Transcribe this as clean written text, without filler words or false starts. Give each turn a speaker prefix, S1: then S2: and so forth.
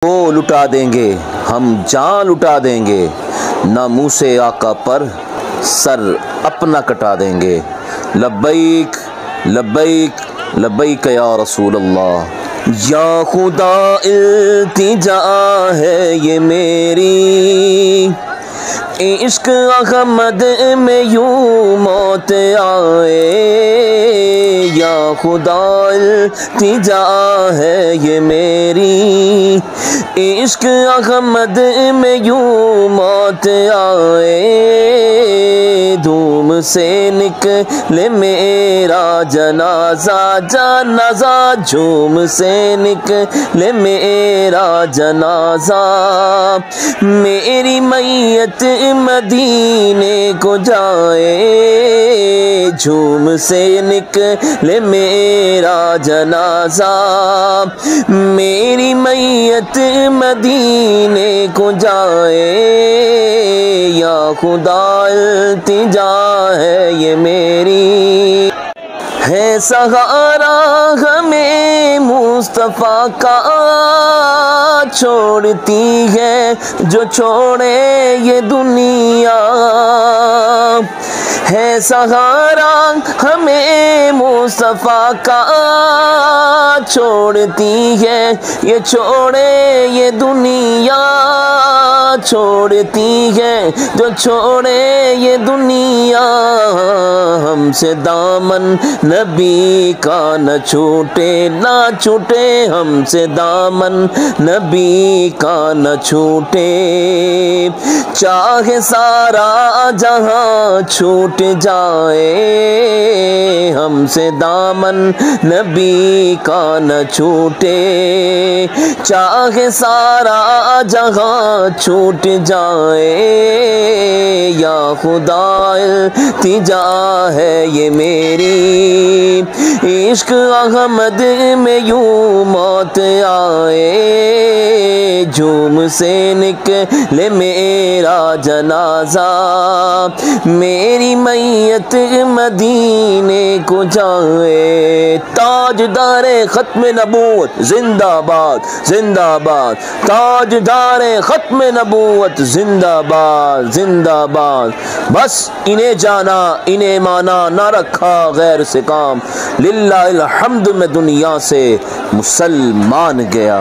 S1: को लुटा देंगे, हम जान लुटा देंगे, नामूसे आका पर सर अपना कटा देंगे। लब्बैक लब्बैक लब्बैक या रसूल अल्लाह। या खुदा इल्तिजा है ये मेरी, इश्क अहमद में यूं मौत आए। या खुदा इल्तिजा है ये मेरी, इश्क अहमद में यूं मौत आए। धूम से निकले मेरा जनाजा, जनाजा झूम से निकले मेरा जनाजा। मेरी मैयत मदीने को जाए, झूम से निकले मेरा जनाजा। मेरी मैयत मदीने को जाए। या खुदा इल्तिजा है ये मेरी, है सहारा हमें मुस्तफ़ा का, छोड़ती है जो छोड़े ये दुनिया। है सहारा हमें मुस्तफ़ा का, छोड़ती है ये छोड़े ये दुनिया। छोड़ती है जो छोड़े ये दुनिया। हमसे दामन नबी का न छूटे, ना छूटे हमसे दामन नबी का न छूटे। चाहे सारा जहां छूट जाए, हमसे दामन नबी का न छूटे। चाहे सारा जहां छूट जाए। या खुदा इल्तिजा है ये मेरी, इश्क अहमद में यूं मौत आए। झूम से निकले मेरा जनाजा, मेरी मैयत मदीने को जाए। ताजदारे खत्म नबूवत जिंदाबाद जिंदाबाद, ताजदारे खत्म नबूवत जिंदाबाद जिंदाबाद। बस इन्हें जाना इन्हें माना, ना रखा गैर से काम। लिल्लाहिल हम्द में दुनिया से मुसलमान गया।